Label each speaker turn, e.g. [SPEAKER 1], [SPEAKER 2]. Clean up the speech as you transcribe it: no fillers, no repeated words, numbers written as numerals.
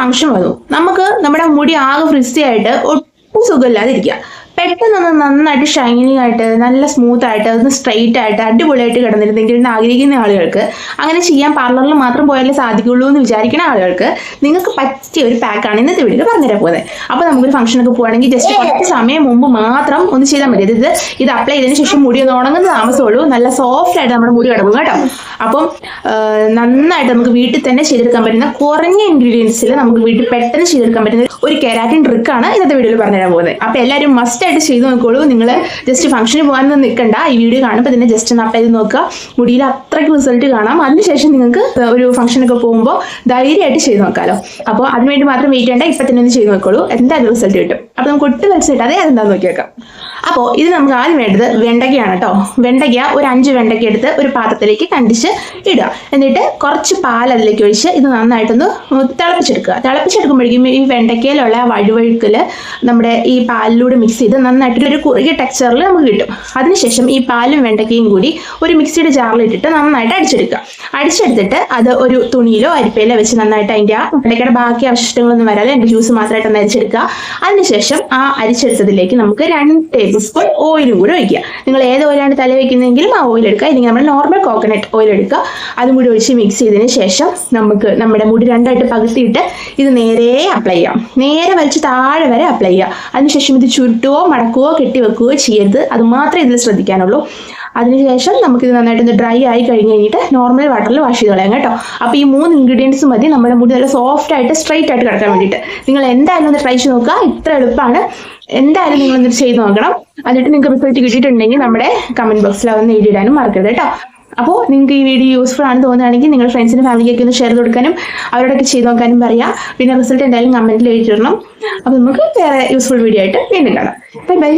[SPEAKER 1] Function വന്നു, നമുക്ക് നമ്മുടെ മുടി ആകെ ഫ്രിസി ആയിട്ട് ഒട്ടും സുഖമില്ലാതിരിക്കുക. പെട്ടെന്നൊന്ന് നന്നായിട്ട് ഷൈനിങ് ആയിട്ട് നല്ല സ്മൂത്ത് ആയിട്ട് ഒന്ന് സ്ട്രെയിറ്റ് ആയിട്ട് അടിപൊളിയായിട്ട് കിടന്നിരുന്നെങ്കിൽ എന്ന് ആഗ്രഹിക്കുന്ന ആളുകൾക്ക്, അങ്ങനെ ചെയ്യാൻ പാർലറിൽ മാത്രം പോയാലേ സാധിക്കുള്ളൂ എന്ന് വിചാരിക്കുന്ന ആളുകൾക്ക് നിങ്ങൾക്ക് പറ്റിയ ഒരു പാക്കാണ് ഇന്നത്തെ വീഡിയോയിൽ പറഞ്ഞുതരാൻ പോകുന്നത്. അപ്പോൾ നമുക്കൊരു ഫംഗ്ഷനൊക്കെ പോകുകയാണെങ്കിൽ ജസ്റ്റ് കുറച്ച് സമയം മുമ്പ് മാത്രം ഒന്ന് ചെയ്താൽ മതി. ഇത് അപ്ലൈ ചെയ്തതിന് ശേഷം മുടി ഒന്ന് ഉണങ്ങുന്ന താമസമുള്ളൂ, നല്ല സോഫ്റ്റ് ആയിട്ട് നമ്മുടെ മുടി കിടക്കും കേട്ടോ. അപ്പം നന്നായിട്ട് നമുക്ക് വീട്ടിൽ തന്നെ ചെയ്തെടുക്കാൻ പറ്റുന്ന കുറഞ്ഞ ഇൻഗ്രീഡിയൻസിൽ നമുക്ക് വീട്ടിൽ പെട്ടെന്ന് ചെയ്തെടുക്കാൻ പറ്റുന്ന ഒരു കെരാറ്റിൻ ട്രിക്കാണ് ഇന്നത്തെ വീഡിയോയിൽ പറഞ്ഞുതരാൻ പോകുന്നത്. അപ്പോൾ എല്ലാവരും മസ്റ്റ് ആയിട്ട് ചെയ്ത് നോക്കോളൂ. നിങ്ങൾ ജസ്റ്റ് ഫംഗ്ഷന് പോകാനൊന്നും നിൽക്കണ്ട, ഈ വീഡിയോ കാണുമ്പോൾ തന്നെ ജസ്റ്റ് ഒന്ന് അപ്ലൈ ചെയ്ത് നോക്കുക. മുടിയിൽ അത്രയ്ക്ക് റിസൾട്ട് കാണാം. അതിനുശേഷം നിങ്ങൾക്ക് ഒരു ഫംഗ്ഷനൊക്കെ പോകുമ്പോൾ ധൈര്യമായിട്ട് ചെയ്ത് നോക്കാമല്ലോ. അപ്പോൾ അതിനുവേണ്ടി മാത്രം വെയിറ്റ് ചെയ്യേണ്ട, ഇപ്പം തന്നെ ഒന്ന് ചെയ്ത് നോക്കോളൂ, എന്തായാലും റിസൾട്ട് കിട്ടും. അപ്പോൾ നമുക്ക് ഒട്ടും വലിച്ചിട്ട് അതെന്താണെന്ന് നോക്കി വെക്കാം. അപ്പോൾ ഇത് നമുക്ക് ആദ്യം വേണ്ടത് വെണ്ടയ്ക്കയാണ് കേട്ടോ. വെണ്ടയ്ക്ക ഒരു 5 വെണ്ടയ്ക്ക എടുത്ത് ഒരു പാത്രത്തിലേക്ക് കണ്ടിച്ച് ഇടുക. എന്നിട്ട് കുറച്ച് പാൽ അതിലേക്ക് ഒഴിച്ച് ഇത് നന്നായിട്ടൊന്ന് തിളപ്പിച്ചെടുക്കുക. തിളപ്പിച്ചെടുക്കുമ്പോഴേക്കും ഈ വെണ്ടയ്ക്കയിലുള്ള വഴുവഴുക്കൽ നമ്മുടെ ഈ പാലിലൂടെ മിക്സ് ചെയ്ത് നന്നായിട്ട് ഒരു കുറുകിയ ടെക്സ്ചറിൽ നമുക്ക് കിട്ടും. അതിനുശേഷം ഈ പാലും വെണ്ടയ്ക്കയും കൂടി ഒരു മിക്സിയുടെ ജാറിലിട്ടിട്ട് നന്നായിട്ട് അടിച്ചെടുക്കുക. അടിച്ചെടുത്തിട്ട് അത് ഒരു തുണിയിലോ അരിപ്പയിലോ വെച്ച് നന്നായിട്ട് അതിൻ്റെ ആ വെണ്ടയ്ക്കയുടെ ബാക്കി അവശിഷ്ടങ്ങളൊന്നും വരാതെ അതിൻ്റെ ജ്യൂസ് മാത്രമായിട്ടൊന്ന് അരിച്ചെടുക്കുക. അതിനുശേഷം ആ അരിച്ചെടുത്തതിലേക്ക് നമുക്ക് 2 ടേബിൾ സ്പൂൺ ഓയിലും കൂടി ഒഴിക്കുക. നിങ്ങൾ ഏത് ഓയിലാണ് തല വയ്ക്കുന്നതെങ്കിലും ആ ഓയിൽ എടുക്കുക, അല്ലെങ്കിൽ നമ്മൾ നോർമൽ കോക്കനട്ട് ഓയിൽ എടുക്കുക. അതും കൂടി ഒഴിച്ച് മിക്സ് ചെയ്തതിന് ശേഷം നമുക്ക് നമ്മുടെ മുടി 2ആയിട്ട് പകുത്തിയിട്ട് ഇത് നേരെ അപ്ലൈ ചെയ്യാം. നേരെ വലിച്ച് താഴെ വരെ അപ്ലൈ ചെയ്യുക. അതിനുശേഷം ഇത് ചുരുട്ടുകയോ മടക്കുകയോ കെട്ടിവെക്കുകയോ ചെയ്യരുത്, അത് മാത്രമേ ഇതിൽ ശ്രദ്ധിക്കാനുള്ളൂ. അതിനുശേഷം നമുക്കിത് നന്നായിട്ടൊന്ന് ഡ്രൈ ആയി കഴിഞ്ഞിട്ട് നോർമൽ വാട്ടറിൽ വാഷ് ചെയ്ത് കളയാം കേട്ടോ. അപ്പോൾ ഈ 3 ഇൻഗ്രീഡിയൻസ് മതി നമ്മുടെ മുടി നല്ല സോഫ്റ്റ് ആയിട്ട് സ്ട്രെയിറ്റ് ആയിട്ട് കിടക്കാൻ വേണ്ടിയിട്ട്. നിങ്ങൾ എന്തായാലും ഒന്ന് ട്രൈ ചെയ്ത് നോക്കുക, ഇത്ര എളുപ്പമാണ്. എന്തായാലും നിങ്ങൾ എന്നിട്ട് ചെയ്ത് നോക്കണം. എന്നിട്ട് നിങ്ങൾക്ക് റിസൾട്ട് കിട്ടിയിട്ടുണ്ടെങ്കിൽ നമ്മുടെ കമന്റ് ബോക്സിൽ അതൊന്ന് എഴുതിയിടാനും മറക്കരുത് കേട്ടോ. അപ്പോൾ നിങ്ങൾക്ക് ഈ വീഡിയോ യൂസ്ഫുൾ ആണെന്ന് തോന്നുകയാണെങ്കിൽ നിങ്ങൾ ഫ്രണ്ട്സിനും ഫാമിലിക്കൊക്കെ ഒന്ന് ഷെയർ കൊടുക്കാനും അവരോടൊക്കെ ചെയ്ത് നോക്കാനും പറയാം. പിന്നെ റിസൾട്ട് എന്തായാലും കമന്റിൽ എഴുതിയിടണം. അപ്പോൾ നമുക്ക് വേറെ യൂസ്ഫുൾ വീഡിയോ ആയിട്ട് വീണ്ടും കാണാം. Bye bye.